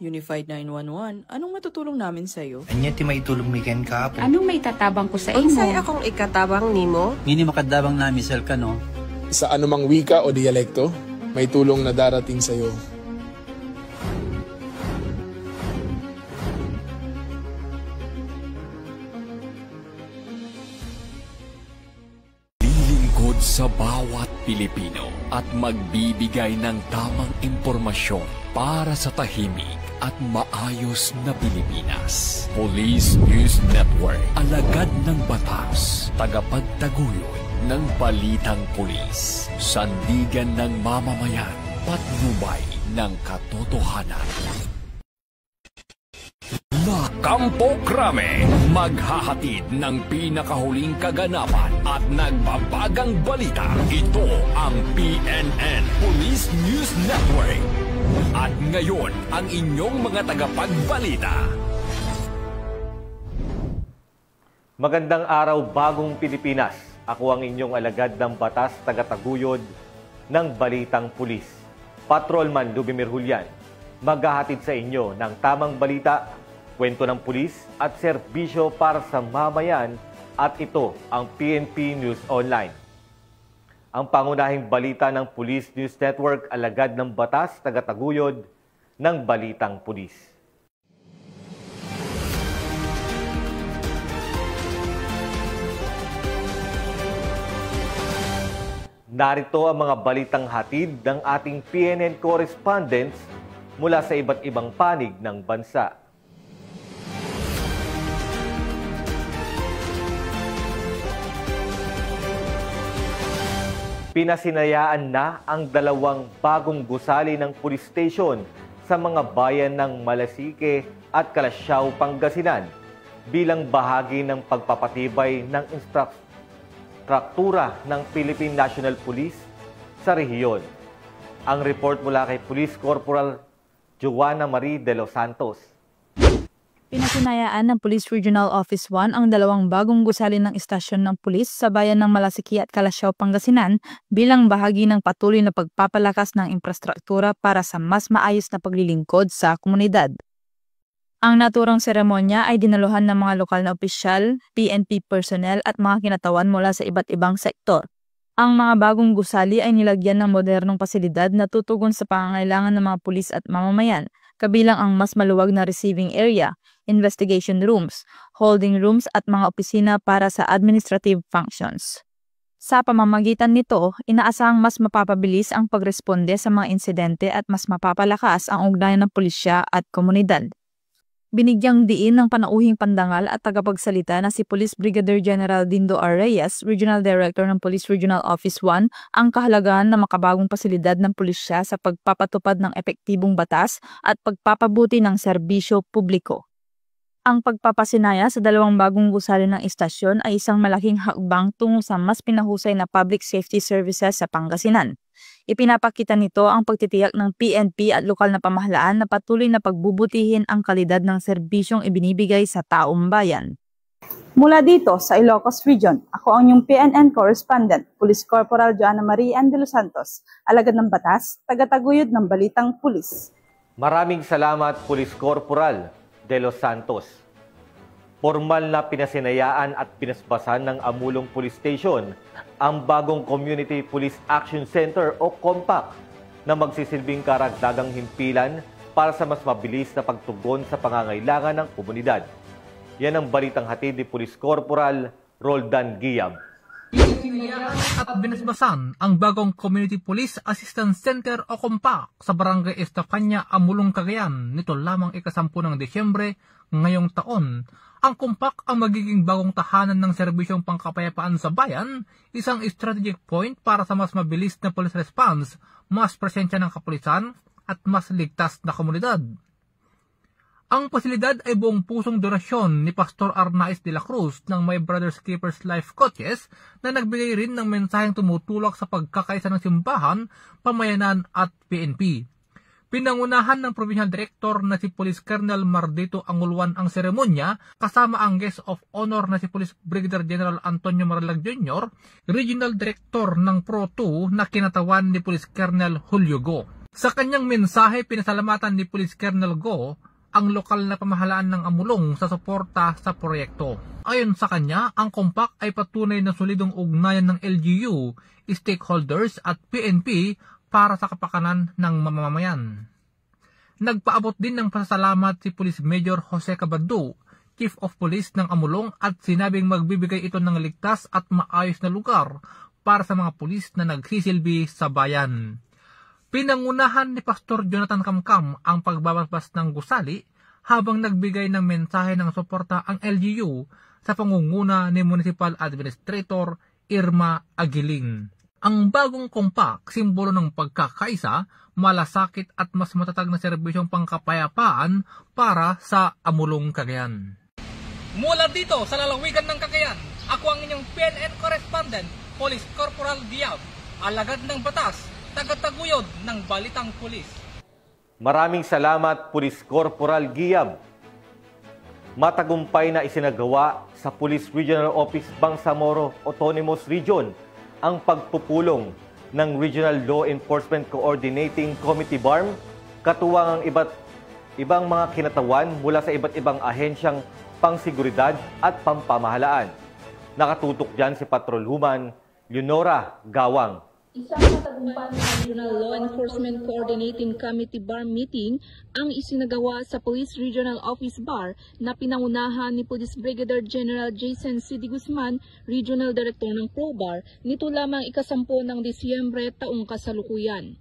Unified 911, anong matutulong namin sa'yo? Anya ti maitulong mi ken ka po. Anong maitatabang ko sa imo? Unsay akong ikatabang nimo? Ngini makadabang na misal ka no? Sa anumang wika o dialekto, may tulong na darating sa iyo. Lilingkod sa bawat Pilipino at magbibigay ng tamang impormasyon para sa tahimik at maayos na Pilipinas. Police News Network, alagad ng batas, tagapagtaguyod ng balitang pulis, sandigan ng mamamayan, patnubay ng katotohanan. La Campo Crame, maghahatid ng pinakahuling kaganapan at nagbabagang balita. Ito ang PNN Police News Network. At ngayon, ang inyong mga tagapagbalita. Magandang araw, bagong Pilipinas. Ako ang inyong alagad ng batas, tagataguyod ng Balitang Pulis. Patrolman Lubimir Julian, maghahatid sa inyo ng tamang balita, kwento ng pulis at serbisyo para sa mamayan, at ito ang PNP News Online. Ang pangunahing balita ng Police News Network, alagad ng batas, tagataguyod ng Balitang Pulis. Narito ang mga balitang hatid ng ating PNN correspondents mula sa iba't ibang panig ng bansa. Pinasinayaan na ang 2 bagong gusali ng police station sa mga bayan ng Malasike at Calasiao, Pangasinan bilang bahagi ng pagpapatibay ng struktura ng Philippine National Police sa rehiyon. Ang report mula kay Police Corporal Joanna Marie de los Santos. Pinasinayaan ng Police Regional Office 1 ang 2 bagong gusali ng istasyon ng pulis sa bayan ng Malasiki at Calasiao, Pangasinan bilang bahagi ng patuloy na pagpapalakas ng infrastruktura para sa mas maayos na paglilingkod sa komunidad. Ang naturang seremonya ay dinaluhan ng mga lokal na opisyal, PNP personnel at mga kinatawan mula sa iba't ibang sektor. Ang mga bagong gusali ay nilagyan ng modernong pasilidad na tutugon sa pangangailangan ng mga pulis at mamamayan, kabilang ang mas maluwag na receiving area, investigation rooms, holding rooms at mga opisina para sa administrative functions. Sa pamamagitan nito, inaasahang mas mapapabilis ang pagresponde sa mga insidente at mas mapapalakas ang ugnayan ng pulisya at komunidad. Binigyang diin ng panauhing pandangal at tagapagsalita na si Police Brigadier General Dindo R. Reyes, Regional Director ng Police Regional Office 1, ang kahalagahan ng makabagong pasilidad ng pulisya sa pagpapatupad ng epektibong batas at pagpapabuti ng serbisyo publiko. Ang pagpapasinaya sa 2 bagong gusali ng istasyon ay isang malaking hakbang tungo sa mas pinahusay na public safety services sa Pangasinan. Ipinapakita nito ang pagtitiyak ng PNP at lokal na pamahalaan na patuloy na pagbubutihin ang kalidad ng serbisyong ibinibigay sa taong bayan. Mula dito sa Ilocos Region, ako ang inyong PNN correspondent, Police Corporal Joanna Marie de los Santos, alagad ng batas, tagataguyod ng Balitang Pulis. Maraming salamat, Police Corporal de los Santos. Formal na pinasinayaan at pinasbasan ng Amulong Police Station ang bagong Community Police Action Center o COMPAC na magsisilbing karagdagang himpilan para sa mas mabilis na pagtugon sa pangangailangan ng komunidad. Yan ang balitang hatid ni Police Corporal Roldan Guiab. At binasbasan ang bagong Community Police Assistance Center o COMPAC sa Barangay Estefania, Amulong, Cagayan nito lamang ika-10 ng Desyembre ngayong taon. Ang COMPAC ang magiging bagong tahanan ng serbisyong pangkapayapaan sa bayan, isang strategic point para sa mas mabilis na police response, mas presensya ng kapulisan at mas ligtas na komunidad. Ang pasilidad ay buong pusong donasyon ni Pastor Arnaiz de la Cruz ng My Brothers Keepers Life Coaches na nagbigay rin ng mensaheng tumutulak sa pagkakaisa ng simbahan, pamayanan at PNP. Pinangunahan ng Provincial Director na si Police Colonel Mardito Angulwan ang seremonya kasama ang guest of honor na si Police Brigadier General Antonio Marlag Jr., Regional Director ng Pro 2 na kinatawan ni Police Colonel Julio Go. Sa kanyang mensahe, pinasalamatan ni Police Colonel Go ang lokal na pamahalaan ng Amulong sa suporta sa proyekto. Ayon sa kanya, ang compact ay patunay na solidong ugnayan ng LGU, stakeholders at PNP para sa kapakanan ng mamamayan. Nagpaabot din ng pasasalamat si Police Major Jose Cabado, Chief of Police ng Amulong, at sinabing magbibigay ito ng ligtas at maayos na lugar para sa mga pulis na nagsisilbi sa bayan. Pinangunahan ni Pastor Jonathan Camcam ang pagbabasbas ng gusali habang nagbigay ng mensahe ng suporta ang LGU sa pangunguna ni Municipal Administrator Irma Aguiling. Ang bagong compact, simbolo ng pagkakaisa, malasakit at mas matatag na serbisyong pangkapayapaan para sa Amulong, Cagayan. Mula dito sa lalawigan ng Cagayan, ako ang inyong PNN correspondent, Police Corporal Diab, alagad ng batas, tagataguyod ng Balitang Pulis. Maraming salamat, Police Corporal Giab. Matagumpay na isinagawa sa Police Regional Office Bangsamoro Autonomous Region ang pagpupulong ng Regional Law Enforcement Coordinating Committee BARM, katuwang ang ibang mga kinatawan mula sa iba't ibang ahensyang pangsiguridad at pampamahalaan. Nakatutok dyan si Patrolwoman Leonora Gawang. Isang matagumpay na Regional Law Enforcement Coordinating Committee BAR meeting ang isinagawa sa Police Regional Office BAR na pinangunahan ni Police Brigadier General Jason C. D. Guzman, Regional Director ng ProBAR, nito lamang ika-10 ng Disyembre taong kasalukuyan.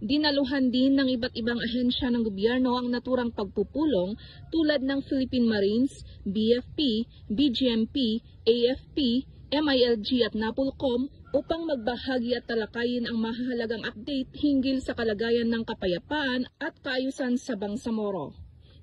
Dinaluhan din ng iba't ibang ahensya ng gobyerno ang naturang pagpupulong tulad ng Philippine Marines, BFP, BGMP, AFP, MILG at NAPOLCOM upang magbahagi at talakayin ang mahahalagang update hinggil sa kalagayan ng kapayapaan at kaayusan sa Bangsamoro.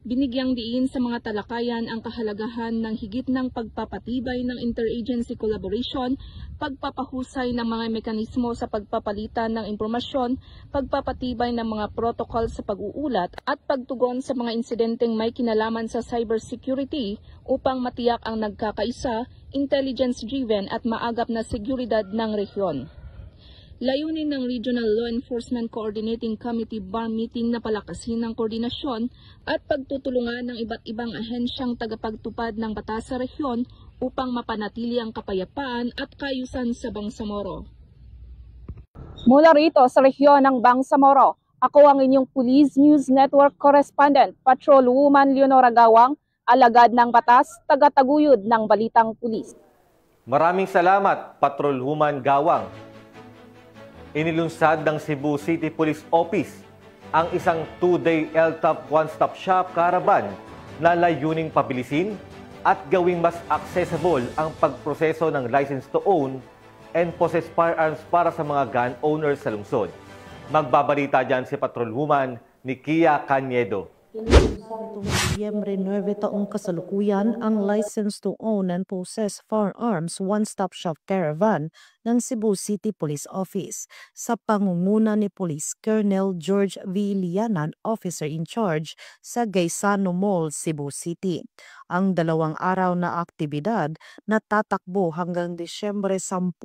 Binigyang diin sa mga talakayan ang kahalagahan ng higit ng pagpapatibay ng interagency collaboration, pagpapahusay ng mga mekanismo sa pagpapalitan ng impormasyon, pagpapatibay ng mga protocol sa pag-uulat at pagtugon sa mga insidenteng may kinalaman sa cybersecurity upang matiyak ang nagkakaisa, intelligence-driven at maagap na seguridad ng rehiyon. Layunin ng Regional Law Enforcement Coordinating Committee BAR meeting na palakasin ng koordinasyon at pagtutulungan ng iba't ibang ahensyang tagapagtupad ng batas sa rehiyon upang mapanatili ang kapayapaan at kaayusan sa Bangsamoro. Mula rito sa rehiyon ng Bangsamoro, ako ang inyong Police News Network Correspondent, Patrolwoman Leonora Gawang, alagad ng batas, tagataguyod ng Balitang Pulis. Maraming salamat, Patrolwoman Gawang. Inilunsad ng Cebu City Police Office ang isang 2-day LTOP one-stop shop caravan na layuning pabilisin at gawing mas accessible ang pagproseso ng license to own and possess firearms para sa mga gun owners sa lungsod. Magbabalita dyan si Patrolwoman Nikia Caniedo. Itong Disyembre 9 taong kasalukuyan ang License to Own and Possess Firearms One-Stop Shop Caravan ng Cebu City Police Office sa pangunguna ni Police Colonel George V. Lianan, Officer in Charge sa Gaisano Mall, Cebu City. Ang 2 araw na aktibidad na tatakbo hanggang Disyembre 10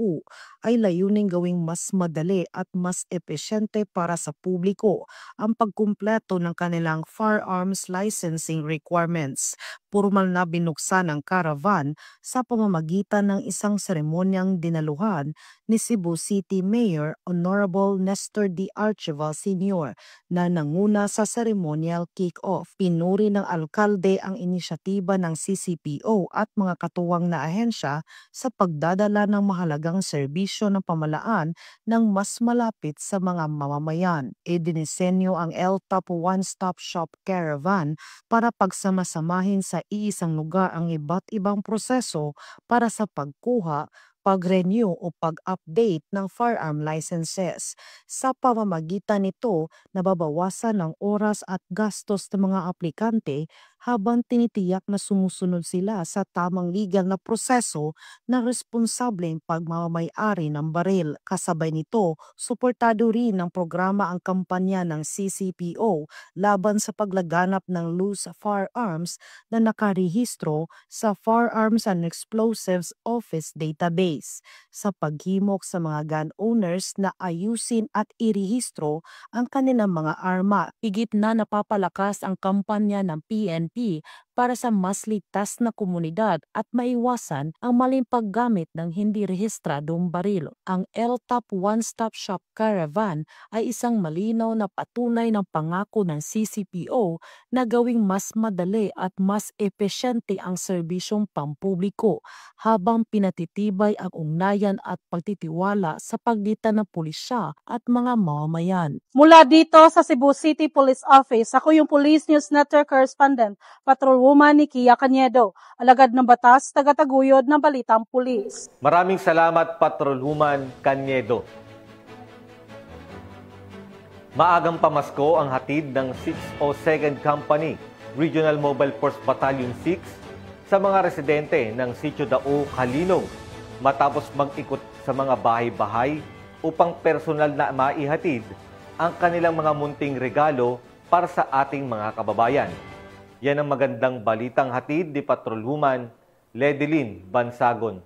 ay layuning gawing mas madali at mas epesyente para sa publiko ang pagkumpleto ng kanilang firearms licensing requirements. Formal na binuksan ang caravan sa pamamagitan ng isang seremonyang dinaluhan ni Cebu City Mayor Honorable Nestor D. Archival Sr. na nanguna sa ceremonial kick-off. Pinuri ng alkalde ang inisyatiba ng CCPO at mga katuwang na ahensya sa pagdadala ng mahalagang serbisyo ng pamalaan ng mas malapit sa mga mamamayan. Idinisenyo ang LTOP One-Stop Shop Caravan para pagsamasamahin sa iisang lugar ang iba't ibang proseso para sa pagkuha, pag-renew o pag-update ng firearm licenses. Sa pamamagitan nito, nababawasan ang oras at gastos ng mga aplikante habang tinitiyak na sumusunod sila sa tamang legal na proseso na responsableng pagmamay-ari ng baril. Kasabay nito, suportado rin ng programa ang kampanya ng CCPO laban sa paglaganap ng loose firearms na nakarehistro sa Firearms and Explosives Office Database. pulis sa paghimok sa mga gun owners na ayusin at irehistro ang kanilang mga arma. Higit na napapalakas ang kampanya ng PNP para sa mas ligtas na komunidad at maiwasan ang maling paggamit ng hindi rehistradong baril. Ang LTOP One-Stop Shop Caravan ay isang malinaw na patunay ng pangako ng CCPO na gawing mas madali at mas epesyente ang serbisyong pampubliko habang pinatitibay ang ugnayan at pagtitiwala sa pagitan ng pulisya at mga mamamayan. Mula dito sa Cebu City Police Office, ako yung Police News Network Correspondent, Patrolwoman Nikia Cañedo, alagad ng batas, tagataguyod ng Balitang Pulis. Maraming salamat, Patrolwoman Cañedo. Maagang pamasko ang hatid ng 602nd Company, Regional Mobile Force Battalion 6 sa mga residente ng Sitio Dao, Kalinog matapos mag-ikot sa mga bahay-bahay upang personal na maihatid ang kanilang mga munting regalo para sa ating mga kababayan. Yan ang magandang balitang hatid ni Patrolwoman Ledelyn Bansagon.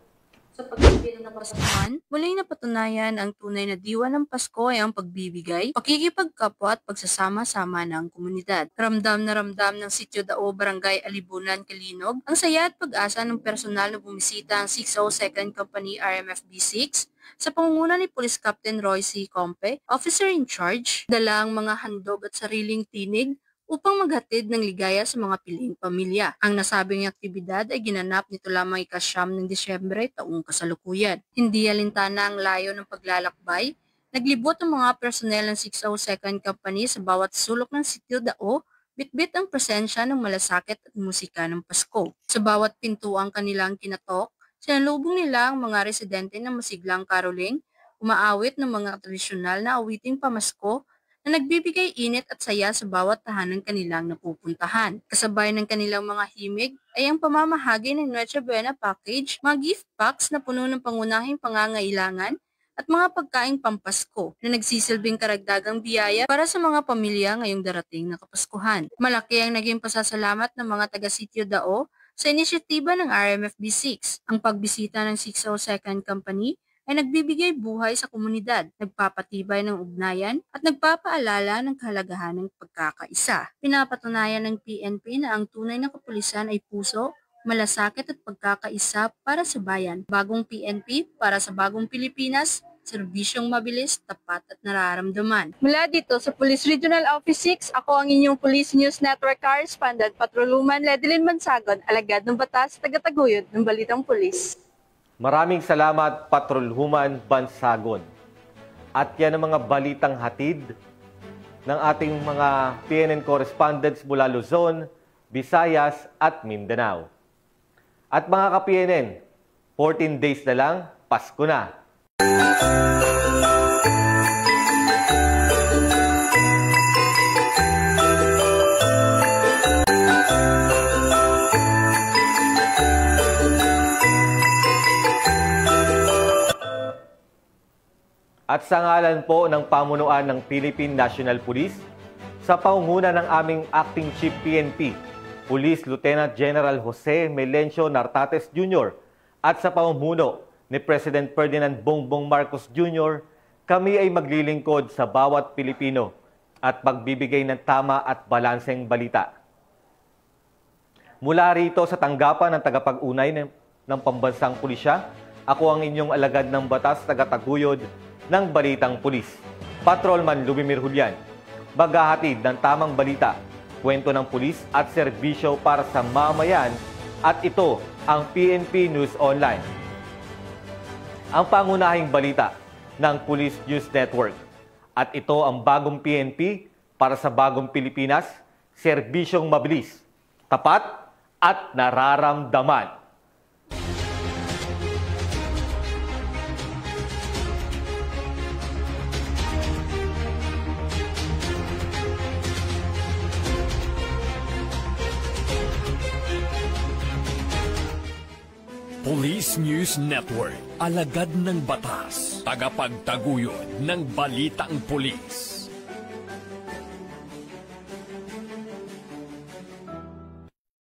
Sa pagbibigay ng Paskuhan, muling napatunayan ang tunay na diwa ng Pasko ay ang pagbibigay, pakikipagkapwa at pagsasama-sama ng komunidad. Ramdam ng Sitio Dao, Barangay Alibunan, Kalinog, ang saya at pag-asa ng personal na bumisita ang 602nd Company RMFB 6 sa pangunguna ni Police Captain Roy C. Compe, officer in charge, dala ang mga handog at sariling tinig upang maghatid ng ligaya sa mga piling pamilya. Ang nasabing aktibidad ay ginanap nito lamang ika-9 ng Disyembre taong kasalukuyan. Hindi alintana ang layo ng paglalakbay. Naglibot ang mga personnel ng 602nd Company sa bawat sulok ng Sitio Dao, bitbit ang presensya ng malasakit at musika ng Pasko. Sa bawat pintuang kanilang kinatok, sinalubong nila ang mga residente ng masiglang karoling, umaawit ng mga tradisyonal na awiting pamasko na nagbibigay init at saya sa bawat tahanang kanilang napupuntahan. Kasabay ng kanilang mga himig ay ang pamamahagi ng Noche Buena Package, mga gift packs na puno ng pangunahing pangangailangan at mga pagkaing pampasko na nagsisilbing karagdagang biyaya para sa mga pamilya ngayong darating na Kapaskuhan. Malaki ang naging pasasalamat ng mga taga-Sitio Dao sa inisyatiba ng RMFB 6. Ang pagbisita ng 602nd Company ay nagbibigay buhay sa komunidad, nagpapatibay ng ugnayan at nagpapaalala ng kahalagahan ng pagkakaisa. Pinapatunayan ng PNP na ang tunay na kapulisan ay puso, malasakit at pagkakaisa para sa bayan. Bagong PNP para sa bagong Pilipinas, serbisyong mabilis, tapat at nararamdaman. Mula dito sa Police Regional Office 6, ako ang inyong Police News Network Correspondent, Patrolwoman Ledelyn Bansagon, alagad ng batas, tagataguyod ng Balitang Pulis. Maraming salamat, Patrolwoman Bansagon. At yan ang mga balitang hatid ng ating mga PNN correspondents mula Luzon, Visayas at Mindanao. At mga ka-PNN, 14 days na lang, Pasko na. At sa ngalan po ng pamunuan ng Philippine National Police, sa pangunguna ng aming Acting Chief PNP, Police Lieutenant General Jose Melencio Nartates Jr. at sa pamumuno ni President Ferdinand Bongbong Marcos Jr., kami ay maglilingkod sa bawat Pilipino at magbibigay ng tama at balanseng balita. Mula rito sa tanggapan ng tagapag-unay ng Pambansang Pulisya, ako ang inyong alagad ng batas, tagataguyod ng Balitang Pulis, Patrolman Lubimir Julian, maghahatid ng tamang balita, kwento ng pulis at serbisyo para sa mamayan, at ito ang PNP News Online. Ang pangunahing balita ng Police News Network. At ito ang bagong PNP para sa bagong Pilipinas, serbisyong mabilis, tapat at nararamdaman. Police News Network, alagad ng batas, tagapagtaguyod ng Balitang Pulis.